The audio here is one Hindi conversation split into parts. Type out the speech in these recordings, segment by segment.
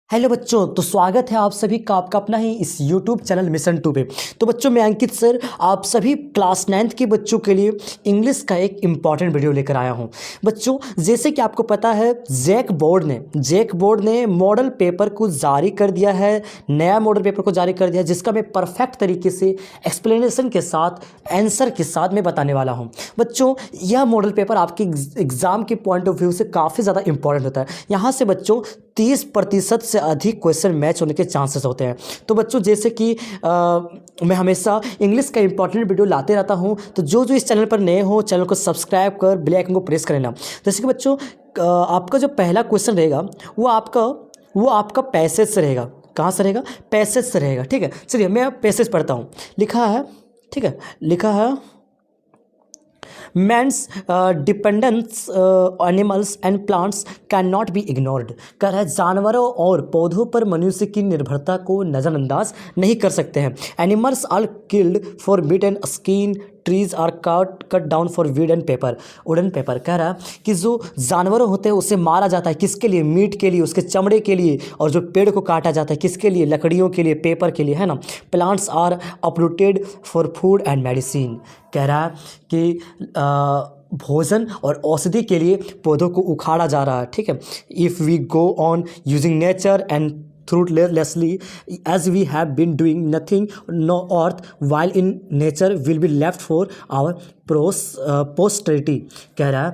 हेलो बच्चों, तो स्वागत है आप सभी का आपका अपना ही इस यूट्यूब चैनल मिशन 2 पे। तो बच्चों, मैं अंकित सर आप सभी क्लास 9th के बच्चों के लिए इंग्लिश का एक इम्पॉर्टेंट वीडियो लेकर आया हूं। बच्चों, जैसे कि आपको पता है, जैक बोर्ड ने मॉडल पेपर को जारी कर दिया है, नया मॉडल पेपर को जारी कर दिया है, जिसका मैं परफेक्ट तरीके से एक्सप्लेनेशन के साथ, आंसर के साथ मैं बताने वाला हूँ। बच्चों, यह मॉडल पेपर आपके एग्ज़ाम के पॉइंट ऑफ व्यू से काफ़ी ज़्यादा इंपॉर्टेंट होता है। यहाँ से बच्चों 30% से अधिक क्वेश्चन मैच होने के चांसेस होते हैं। तो बच्चों, जैसे कि मैं हमेशा इंग्लिश का इंपॉर्टेंट वीडियो लाते रहता हूं, तो जो इस चैनल पर नए हो, चैनल को सब्सक्राइब कर बेल आइकन को प्रेस कर लेना। जैसे कि बच्चों, आपका जो पहला क्वेश्चन रहेगा वो आपका पैसेज से रहेगा। कहाँ से रहेगा? पैसेज से रहेगा। ठीक है, चलिए मैं पैसेज पढ़ता हूँ। लिखा है, ठीक है, लिखा है, Man's dependence animals and plants cannot be ignored। कह रहा है जानवरों और पौधों पर मनुष्य की निर्भरता को नज़रअंदाज नहीं कर सकते हैं। Animals are killed for meat and skin, trees are cut down for wooden paper. कह रहा है कि जो जानवर होते हैं उसे मारा जाता है, किसके लिए? मीट के लिए, उसके चमड़े के लिए। और जो पेड़ को काटा जाता है किसके लिए? लकड़ियों के लिए, पेपर के लिए, है ना। Plants are uprooted for food and medicine. कह रहा है कि भोजन और औषधि के लिए पौधों को उखाड़ा जा रहा है। ठीक है, if we go on using nature and fruitlessly as we have been doing, nothing no earth while in nature will be left for our posterity। कह रहा है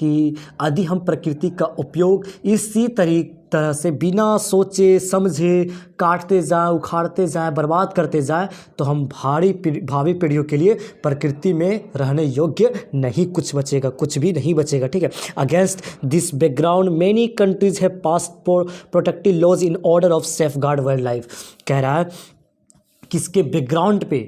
कि यदि हम प्रकृति का उपयोग इसी तरह से बिना सोचे समझे काटते जाए, उखाड़ते जाए, बर्बाद करते जाए, तो हम भावी पीढ़ियों के लिए प्रकृति में रहने योग्य नहीं कुछ बचेगा, कुछ भी नहीं बचेगा। ठीक है, against this background many countries have passed protective laws in order of safeguard wildlife. कह रहा है किसके बैकग्राउंड पे?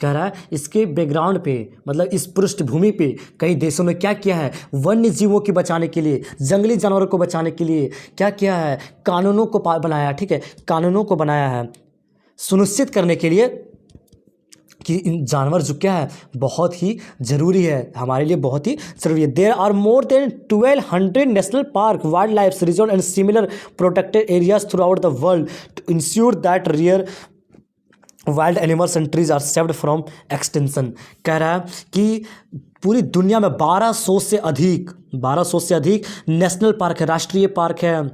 कह रहा है इसके बैकग्राउंड पे, मतलब इस पृष्ठभूमि पे कई देशों ने क्या किया है? वन्य जीवों को बचाने के लिए, जंगली जानवरों को बचाने के लिए क्या किया है? कानूनों को बनाया। ठीक है, कानूनों को बनाया है सुनिश्चित करने के लिए कि इन जानवर जो क्या है, बहुत ही ज़रूरी है, हमारे लिए बहुत ही ज़रूरी है। There are more than 1200 national park, wildlife reserve and similar protected areas throughout the world to ensure that rare wild animals and trees are saved from extension. कह रहा है कि पूरी दुनिया में 1200 से अधिक नेशनल पार्क है, राष्ट्रीय पार्क है।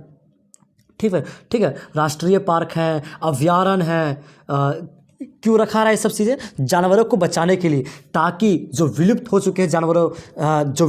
ठीक है, राष्ट्रीय पार्क है, अभयारण्य है। क्यों रखा रहा है ये सब चीज़ें? जानवरों को बचाने के लिए, ताकि जो विलुप्त हो चुके हैं जानवरों, जो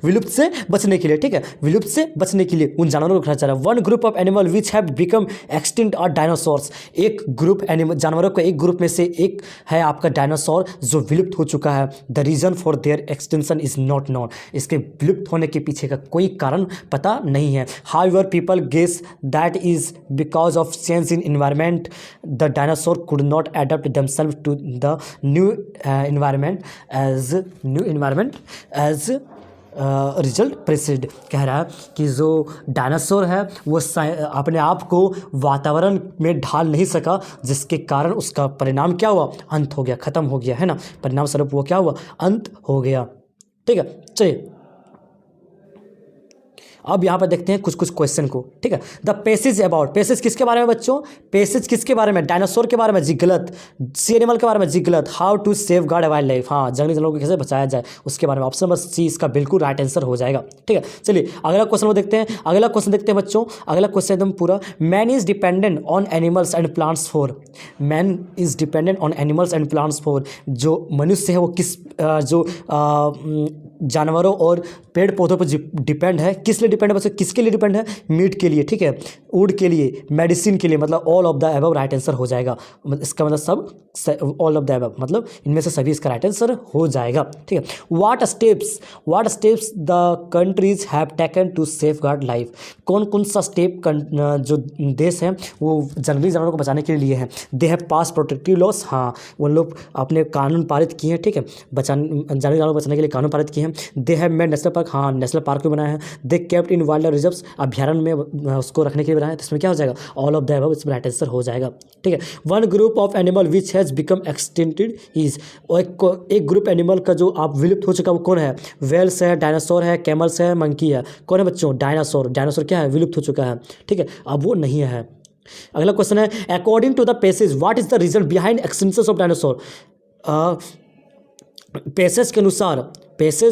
विलुप्त से बचने के लिए, ठीक है, विलुप्त से बचने के लिए उन जानवरों को रखा जा रहा है। One group of animal which have become extinct are dinosaurs. एक ग्रुप एनिमल, जानवरों का एक ग्रुप में से एक है आपका डायनासोर, जो विलुप्त हो चुका है। The reason for their extension is not known. इसके विलुप्त होने के पीछे का कोई कारण पता नहीं है। However people guess that is because of change in environment. The dinosaur could not adapt themselves to the new environment as result perished. कह रहा है कि जो डायनासोर है वो अपने आप को वातावरण में ढाल नहीं सका, जिसके कारण उसका परिणाम क्या हुआ? अंत हो गया, खत्म हो गया, है ना। परिणाम स्वरूप वो क्या हुआ? अंत हो गया। ठीक है, चलिए अब यहाँ पर देखते हैं कुछ क्वेश्चन को। ठीक है, द पैसेज अबाउट, पैसेज किसके बारे में बच्चों? पैसेज किसके बारे में? डायनासोर के बारे में, जी गलत। सी एनिमल के बारे में, जी गलत। How to safeguard wildlife, हाँ, जंगली जानवरों को कैसे बचाया जाए उसके बारे में। ऑप्शन नंबर सी इसका बिल्कुल राइट आंसर हो जाएगा। ठीक है, चलिए अगला क्वेश्चन देखते हैं। अगला क्वेश्चन देखते हैं बच्चों, अगला क्वेश्चन एकदम पूरा। Man is dependent on animals and plants for. Man is dependent on animals and plants for. जो मनुष्य है वो किस जानवरों और पेड़ पौधों पर डिपेंड है। किस लिए डिपेंड है बच्चों? किसके लिए डिपेंड है? मीट के लिए, ठीक है, वुड के लिए, मेडिसिन के लिए। मतलब all of the above right answer हो जाएगा। इसका मतलब सब ऑल ऑफ द अबव, मतलब इनमें से सभी इसका राइट आंसर हो जाएगा। ठीक है, what steps the countries have taken to safeguard life. कौन सा स्टेप जो देश हैं वो जंगली जानवरों को बचाने के लिए हैं? They have pass protective loss, हाँ, वो लोग अपने कानून पारित किए हैं। ठीक है, जंगली जानवरों को बचाने के लिए कानून पारित किए हैं। They have made national park, हाँ नेशनल पार्क भी बनाया है। They kept in wild reserves, अभ्यारण्य में उसको रखने के लिए बनाया है। तो इसमें क्या हो जाएगा, ऑल ऑफ द अबव, इसमें राइट आंसर हो जाएगा। ठीक है, one group of animal which has become extincted is, एक ग्रुप एनिमल का जो आप विलुप्त हो चुका वो कौन है, वेल्स है, डायनासोर है, कैमल्स है, मंकी है। कौन है बच्चों, डायनासोर। डायनासोर क्या है, विलुप्त हो चुका है। ठीक है, अब वो नहीं है। अगला क्वेश्चन है, according to the passage what is the reason behind extinction of dinosaur. Passage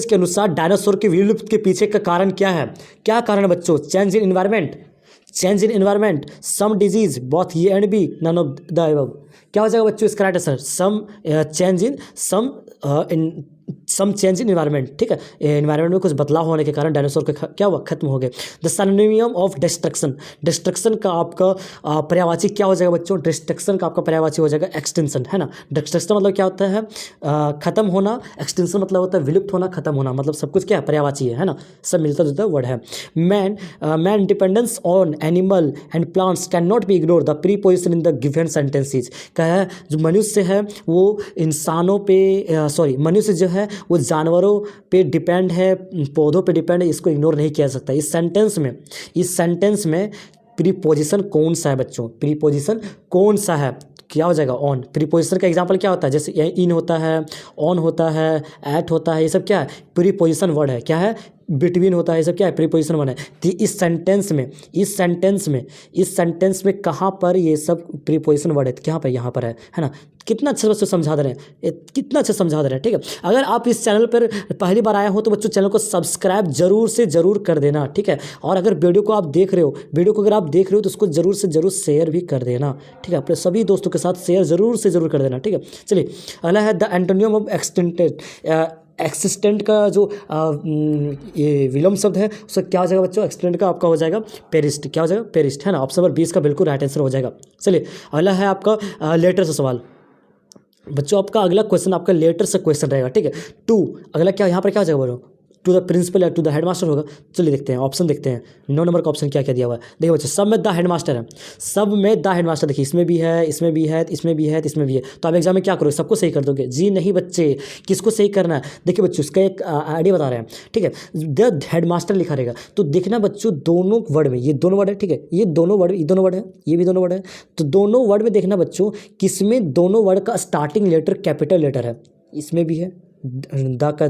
के अनुसार डायनासोर के विलुप्त के पीछे का कारण क्या है, क्या कारण है बच्चों, change in environment, some disease, both A and B, none of the above. क्या हो जाएगा बच्चों इसका right answer, some change in environment. ठीक है, एनवायरमेंट में कुछ बदलाव होने के कारण डायनासोर का क्या हुआ, खत्म हो गए। द सिनोनिम ऑफ डिस्ट्रक्शन का आपका पर्यायवाची क्या हो जाएगा बच्चों, डिस्ट्रक्शन का आपका पर्यायवाची हो जाएगा एक्सटेंशन, है ना। डिस्ट्रक्शन मतलब क्या होता है, खत्म होना, एक्सटेंशन मतलब होता है विलुप्त होना, खत्म होना, मतलब सब कुछ क्या है, पर्यायवाची है ना, सब मिलता जुलता वर्ड है। Man dependence on animal and plants can not be ignore the preposition in the given sentences. क्या है, जो मनुष्य है वो इंसानों पे मनुष्य जो है वो जानवरों पे डिपेंड है, पौधों पे डिपेंड है, इसको इग्नोर नहीं किया जा सकता। इस सेंटेंस में प्रीपोजिशन कौन सा है बच्चों, प्रीपोजिशन कौन सा है, क्या हो जाएगा, ऑन। प्रीपोजिशन का एग्जांपल क्या होता है, जैसे इन होता है, ऑन होता है, एट होता है, ये सब क्या है, प्रीपोजिशन वर्ड है। क्या है, बिटवीन होता है, ये सब क्या है, प्रीपोजिशन वर्ड है। तो इस सेंटेंस में कहाँ पर ये सब प्रीपोजिशन वर्ड है, कहाँ पर, यहाँ पर है ना। कितना अच्छे बच्चों समझा दे रहे हैं, कितना अच्छा समझा दे रहे हैं। ठीक है, अगर आप इस चैनल पर पहली बार आए हो तो बच्चों चैनल को सब्सक्राइब जरूर से जरूर कर देना। ठीक है, और अगर वीडियो को आप देख रहे हो तो उसको जरूर से जरूर शेयर भी कर देना। ठीक है, अपने सभी दोस्तों के साथ शेयर जरूर से जरूर कर देना। ठीक है, चलिए अगला है द एंटोनियम ऑफ एक्सिस्टेंट का जो ये विलोम शब्द है उसका क्या हो जाएगा बच्चों, एक्सटेंट का आपका हो जाएगा पेरिस्ट। क्या हो जाएगा, पेरिस्ट, है ना। ऑप्शन नंबर 20 का बिल्कुल राइट आंसर हो जाएगा। चलिए अगला है आपका लेटर से सवाल। बच्चों आपका अगला क्वेश्चन आपका लेटर से क्वेश्चन रहेगा। ठीक है, टू, अगला क्या यहाँ पर क्या हो जाएगा बोलो, टू द प्रिंसिपल या टू द हेडमास्टर होगा। चलिए देखते हैं, ऑप्शन देखते हैं, 9 नंबर का ऑप्शन क्या क्या दिया हुआ है। देखिए बच्चों, सब में द हेडमास्टर है, सब में द हेडमास्टर। देखिए इसमें भी है, इसमें भी है, इसमें भी है, इसमें भी है। तो आप एग्जाम में क्या करोगे, सबको सही कर दोगे? जी नहीं बच्चे, किसको सही करना है। देखिए बच्चों इसका एक आइडिया बता रहे हैं। ठीक है, द हेडमास्टर लिखा रहेगा तो देखना बच्चों दोनों वर्ड में, ये दोनों वर्ड है। ठीक है, ये दोनों वर्ड है, ये भी दोनों वर्ड है। तो दोनों वर्ड में देखना बच्चों किसमें दोनों वर्ड का स्टार्टिंग लेटर कैपिटल लेटर है। इसमें भी है, द का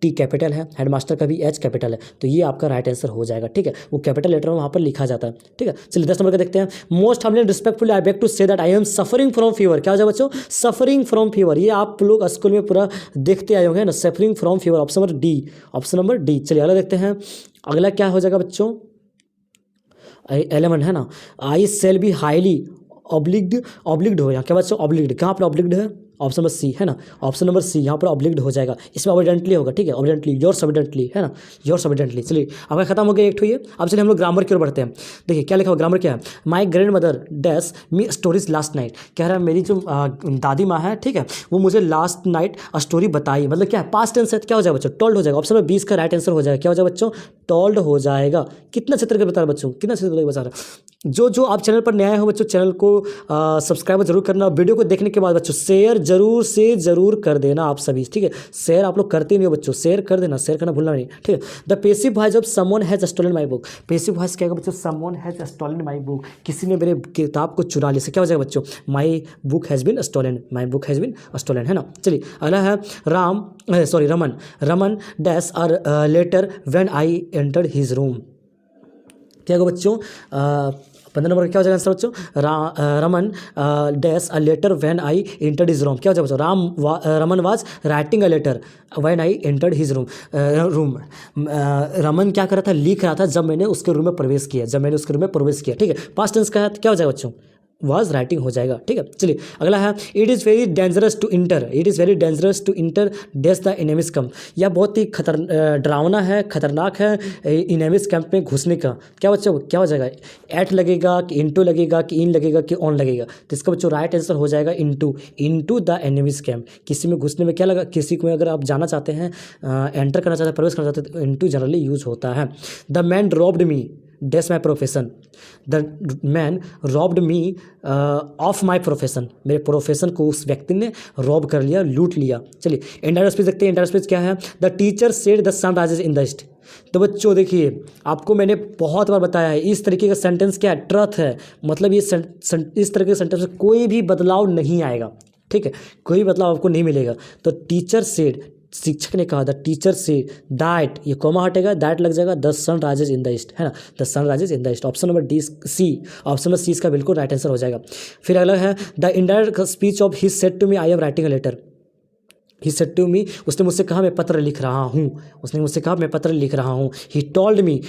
टी कैपिटल है, हेडमास्टर का भी एच कैपिटल है, तो ये आपका राइट आंसर हो जाएगा। ठीक है, वो कैपिटल लेटर वहाँ पर लिखा जाता है। ठीक है, चलिए 10 नंबर का देखते हैं। Most humbly and respectfully I beg to say that I am suffering from fever. क्या हो जाएगा बच्चों, सफरिंग फ्रॉम फीवर। ये आप लोग स्कूल में पूरा देखते आए होंगे ना, suffering from fever. Option number D. चलिए अगला देखते हैं, अगला क्या हो जाएगा बच्चों, 11 है ना। आई सेल बी हाईली ऑब्लिग्ड हो, यहाँ क्या बच्चों, ऑब्लिग्ड, कहाँ पर ऑब्लिग्ड है, ऑप्शन नंबर सी, है ना। ऑप्शन नंबर सी यहाँ पर ऑब्लिग्ड हो जाएगा, इसमें ऑबिडेंटली होगा। ठीक है, ऑबिडेंटली, योर्स ऑबिडेंटली, है ना, योर्स ऑबिडेंटली। चलिए अब खत्म हो गया एक ठो ये। अब चलिए हम लोग ग्रामर की ओर बढ़ते हैं। देखिए क्या लिखा हुआ, ग्रामर क्या है, my grand mother dash me stories last night. कह रहा है मेरी जो दादी माँ है, ठीक है, वो मुझे लास्ट नाइट स्टोरी बताई। मतलब क्या है, पास्ट टेंस है, क्या हो जाएगा बच्चों, टोल्ड हो जाएगा। ऑप्शन नंबर 20 का राइट आंसर हो जाएगा। क्या हो जाएगा बच्चों, टोल्ड हो जाएगा। कितना अच्छे तरीके बता रहे बच्चों, कितना अच्छे तरीके बता रहे। जो आप चैनल पर नए हो बच्चों, चैनल को सब्सक्राइब जरूर करना। वीडियो को देखने के बाद बच्चों शेयर जरूर से जरूर कर देना आप सभी। ठीक है, शेयर आप लोग करते नहीं हो बच्चों, शेयर कर देना, शेयर करना भूलना नहीं। ठीक है, the passive voice of someone has stolen my book. Passive voice क्या है बच्चों, someone has stolen my book, किसी ने मेरे किताब को चुरा लिया। क्या हो जाएगा बच्चों, my book has been stolen, my book has been stolen, है ना। चलिए अगला है Raman dash are letter when I entered his room. क्या होगा बच्चों, 15 नंबर का क्या हो जाएगा आंसर बच्चों, Raman dash a letter when I entered his room. क्या हो जाएगा बच्चों, Raman was writing a letter when I entered his room. Raman क्या कर रहा था, लिख रहा था जब मैंने उसके रूम में प्रवेश किया, ठीक है, पास्ट टेंस का है तो क्या हो जाएगा बच्चों, वाज राइटिंग हो जाएगा। ठीक है, चलिए अगला है, it is very dangerous to enter dash the enemies camp. यह बहुत ही डरावना है, खतरनाक है इनेमिस कैंप में घुसने का। क्या बच्चों, क्या हो जाएगा, एट लगेगा कि इंटू लगेगा कि इन लगेगा कि ऑन लगेगा। तो इसका बच्चों राइट आंसर हो जाएगा इंटू द एनिमीज कैंप। किसी में घुसने में क्या लगा, किसी को अगर आप जाना चाहते हैं, एंटर करना चाहते हैं, प्रवेश करना चाहते हैं, तो इंटू जनरली यूज होता है। The man robbed me, dash my profession, the man robbed me of my profession, मेरे प्रोफेशन को उस व्यक्ति ने रॉब कर लिया, लूट लिया। चलिए इंडायरेक्ट स्पीच देखते हैं। इंडायरेक्ट स्पीच क्या है? The teacher said the sun rises in the east. तो बच्चों देखिए, आपको मैंने बहुत बार बताया है, इस तरीके का सेंटेंस क्या है? ट्रथ है। मतलब ये इस तरह के सेंटेंस में कोई भी बदलाव नहीं आएगा, ठीक है, कोई बदलाव आपको नहीं मिलेगा। तो टीचर सेड, शिक्षक ने कहा, द टीचर सेड दैट, ये कॉमा हटेगा, दैट लग जाएगा, the sun rises in the east, है ना, the sun rises in the east. Option number D C, option number C इसका बिल्कुल राइट आंसर हो जाएगा। फिर अगला है the indirect speech of he said to me I am writing a letter. He said to me, उसने मुझसे कहा मैं पत्र लिख रहा हूँ, उसने मुझसे कहा मैं पत्र लिख रहा हूँ। He told me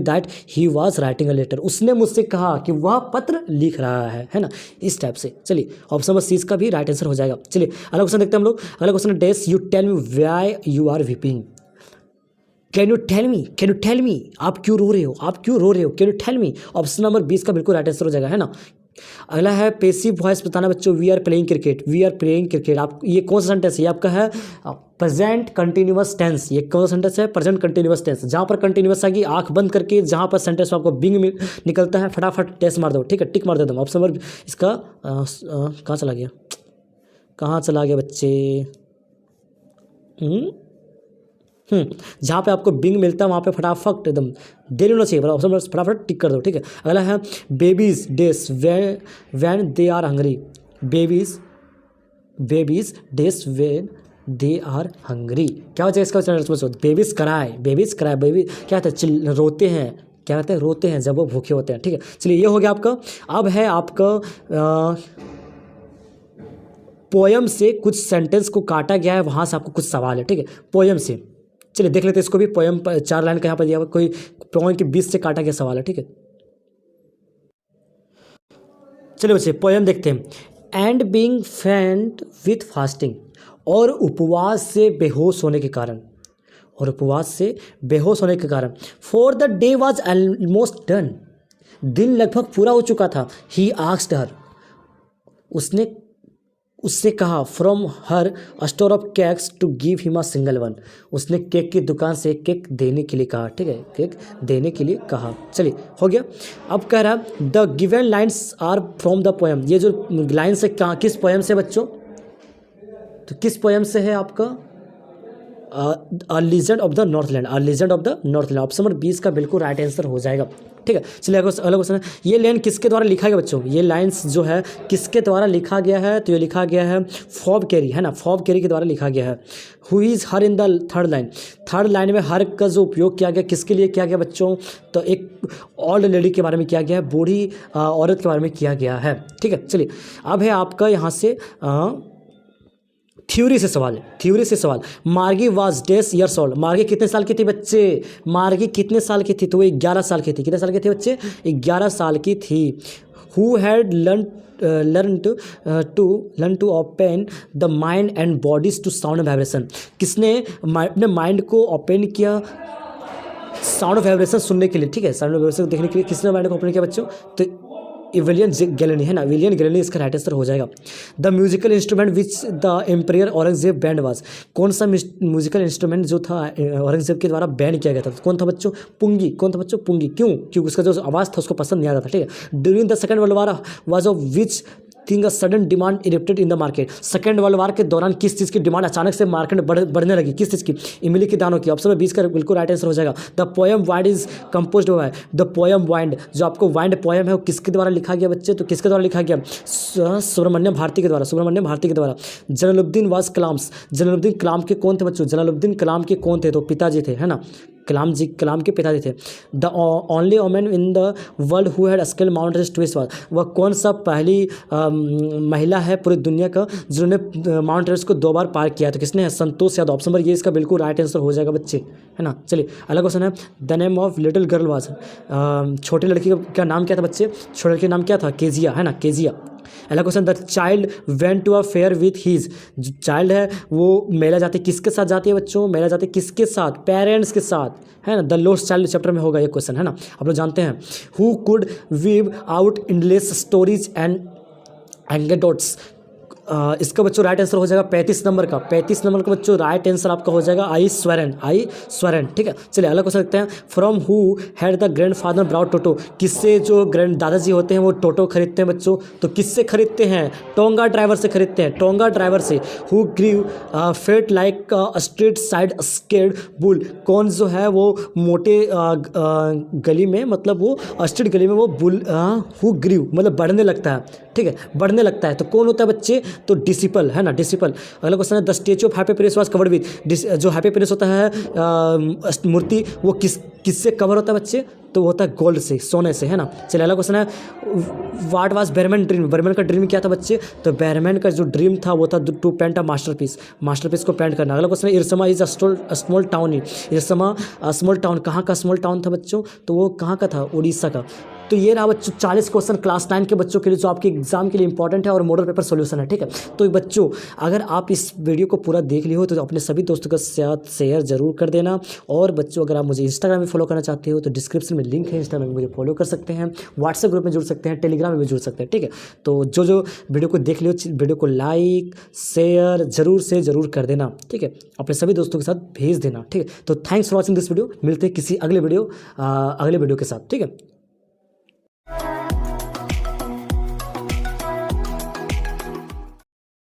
that he was writing a letter, उसने मुझसे कहा कि वह पत्र लिख रहा है ना, इस टाइप से। चलिए ऑप्शन नंबर सी इसका भी राइट आंसर हो जाएगा। चलिए अगला क्वेश्चन देखते हैं हम लोग। अगला क्वेश्चन है dash you tell me why you are weeping. Can you tell me, आप क्यों रो रहे हो, आप क्यों रो रहे हो, can you tell me. Option number 20 का बिल्कुल राइट आंसर हो जाएगा, है ना। अगला है पेसिव वॉइस बताना बच्चों, we are playing cricket, we are playing cricket. आप ये कौन सा सेंटेंस है? ये आपका है प्रेजेंट कंटिन्यूअस टेंस। ये कौन सा सेंटेंस है? Present continuous tense. जहाँ पर कंटिन्यूअस आएगी आंख बंद करके, जहाँ पर सेंटेंस में आपको बिंग निकलता है फटाफट टेस्ट मार दो, ठीक है, टिक मार दो। ऑप्शन नंबर इसका कहाँ चला गया, कहाँ चला गया बच्चे? जहाँ पे आपको बिंग मिलता है वहाँ पे फटाफट एकदम दे लेना चाहिए, ऑप्शन में फटाफट टिक कर दो, ठीक है। अगला है babies dash when they are hungry. Babies dash when they are hungry, क्या हो जाएगा इसका? बेबीज कराए, बेबी क्या होता है? रोते हैं, क्या कहते हैं? रोते हैं जब वो भूखे होते हैं, ठीक है। चलिए ये हो गया आपका। अब है आपका पोयम से कुछ सेंटेंस को काटा गया है, वहाँ से आपको कुछ सवाल है, ठीक है, पोयम से। चलिए देख लेते हैं इसको भी। पोयम 4 लाइन का यहाँ पर दिया हुआ, कोई पोयम के 20 से काटा गया सवाल है, ठीक है। चलिए बच्चे पोयम देखते हैं। एंड बीइंग फेंट विथ फास्टिंग, और उपवास से बेहोश होने के कारण, for the day was almost done, दिन लगभग पूरा हो चुका था। ही आस्क्ड हर, उससे कहा, from her store of cakes to give him a single one, उसने केक की दुकान से केक देने के लिए कहा, ठीक है, केक देने के लिए कहा। चलिए हो गया। अब कह रहा the given lines are from the poem, ये जो लाइन्स है कहाँ, किस पोएम से बच्चों? तो किस पोएम से है आपका? A legend of the Northland, a legend of the Northland. Option number 20 का बिल्कुल राइट आंसर हो जाएगा, ठीक है। चलिए अगला क्वेश्चन है, ये लाइन किसके द्वारा लिखा गया बच्चों? ये लाइन्स जो है किसके द्वारा लिखा गया है? तो ये लिखा गया है फॉब कैरी, है ना, फॉब कैरी के द्वारा लिखा गया है। Who is her in the third line, third line में हर का जो उपयोग किया गया किसके लिए किया गया बच्चों? तो एक ओल्ड लेडी के बारे में किया गया है, बूढ़ी औरत के बारे में किया गया है, ठीक है। चलिए अब है आपका यहाँ से थ्योरी से सवाल। मार्गी वाज डेस ईयर्स ओल्ड, मार्गी कितने साल की थी बच्चे? मार्गी कितने साल की थी? तो वो 11 साल की थी। कितने साल की थी बच्चे? 11 साल की थी। Who had learn to open the mind and bodies to sound vibration, किसने अपने माइंड को ओपन किया साउंड ऑफ वाइब्रेशन सुनने के लिए, ठीक है, साउंड ऑफ वाइब्रेशन देखने के लिए किसने माइंड को ओपन किया बच्चों? तो विलियम गैलेनी, है ना, विलियम गैलेनी इसका राइट आंसर हो जाएगा। The musical instrument which the emperor Aurangzeb band was, कौन सा म्यूजिकल इंस्ट्रूमेंट जो था औरंगजेब के द्वारा बैंड किया गया था? कौन था बच्चों? पुंगी। कौन था बच्चों? पुंगी। क्योंकि उसका जो आवाज़ था उसको पसंद नहीं आ रहा था, ठीक है। During the second world war was of which thing a sudden demand erupted in the market, second world war के दौरान किस चीज़ की डिमांड अचानक से मार्केट में बढ़ने लगी? किस चीज़ की? इमली के दानों की। ऑप्शन में 20 का बिल्कुल राइट आंसर हो जाएगा। The poem wind is composed हुआ है, द पोएम वाइंड, जो आपको वाइंड पोएम है वो किसके द्वारा लिखा गया बच्चे? तो किसके द्वारा लिखा गया? सुब्रमण्यम भारती के द्वारा। जलालुद्दीन वाज कलाम्स, जलालुद्दीन कलाम के कौन थे बच्चों? जलालुद्दीन कलाम के कौन थे? तो पिताजी थे, है ना, कलाम के पिताजी थे। The only women in the world who had scale mount Everest twice was, वह कौन सा पहली महिला है पूरी दुनिया का जिन्होंने माउंट एवरेस्ट को 2 बार पार किया? तो किसने है? संतोष यादव। ऑप्शन नंबर ये इसका बिल्कुल राइट आंसर हो जाएगा बच्चे, है ना। चलिए अगला क्वेश्चन है, the name of little girl was, छोटी लड़की का नाम क्या था बच्चे? छोटी लड़की का नाम क्या था? केजिया, है ना, केजिया। अगला question, the child went to a fair with his, जो चाइल्ड है वो मेला जाती किसके साथ जाती है बच्चों? मेला जाती किसके साथ? पेरेंट्स के साथ, है ना। द लॉस्ट चाइल्ड चैप्टर में होगा ये क्वेश्चन, है ना, आप लोग जानते हैं। Who could weave out endless stories and anecdotes, इसका बच्चों राइट आंसर हो जाएगा 35 नंबर का। 35 नंबर का बच्चों राइट आंसर आपका हो जाएगा आई स्वरन। ठीक है, चलिए अगला क्वेश्चन देखते हैं। From who had the grandfather brought Toto, किससे जो ग्रैंड दादाजी होते हैं वो टोटो खरीदते हैं बच्चों? तो किससे खरीदते हैं? टोंगा ड्राइवर से खरीदते हैं, टोंगा ड्राइवर से। Who grew fat like street side scared bull, कौन जो है वो मोटे गली में, मतलब वो स्ट्रीट गली में वो बुल, हु ग्रीव मतलब बढ़ने लगता है। ठीक है, बढ़ने लगता है तो कौन होता है बच्चे? तो डिसिपल है ना, डिसिपल। अगला क्वेश्चन है the statue of happiness was covered with, जो हैप्पीनेस होता है मूर्ति वो किससे कवर होता है बच्चे? तो वो होता है गोल्ड से, सोने से, है ना। चलिए अगला क्वेश्चन है व्हाट वाज बेरमैन ड्रीम, बेरमैन का ड्रीम क्या था बच्चे? तो बेरमैन का जो ड्रीम था वो था टू पेंट अ मास्टरपीस को पेंट करना। अगला क्वेश्चन है Ersama is a small town in, Ersama small town कहाँ का स्मॉल टाउन था बच्चों? तो वो कहाँ का था? उड़ीसा का। तो ये रहा बच्चों 40 क्वेश्चन क्लास 9 के बच्चों के लिए जो आपके एग्जाम के लिए इंपॉर्टेंट है और मॉडल पेपर सॉल्यूशन है। ठीक है, तो बच्चों अगर आप इस वीडियो को पूरा देख लिए हो तो अपने सभी दोस्तों के साथ शेयर जरूर कर देना। और बच्चों अगर आप मुझे इंस्टाग्राम में फॉलो करना चाहते हो तो डिस्क्रिप्शन में लिंक है, इंस्टाग्राम में मुझे फॉलो कर सकते हैं, व्हाट्सएप ग्रुप में जुड़ सकते हैं, टेलीग्राम में भी जुड़ सकते हैं। ठीक है, तो जो वीडियो को देख लियो वीडियो को लाइक शेयर जरूर से जरूर कर देना। ठीक है, अपने सभी दोस्तों के साथ भेज देना। ठीक है, तो thanks for watching this video. मिलते हैं किसी अगले वीडियो के साथ। ठीक है।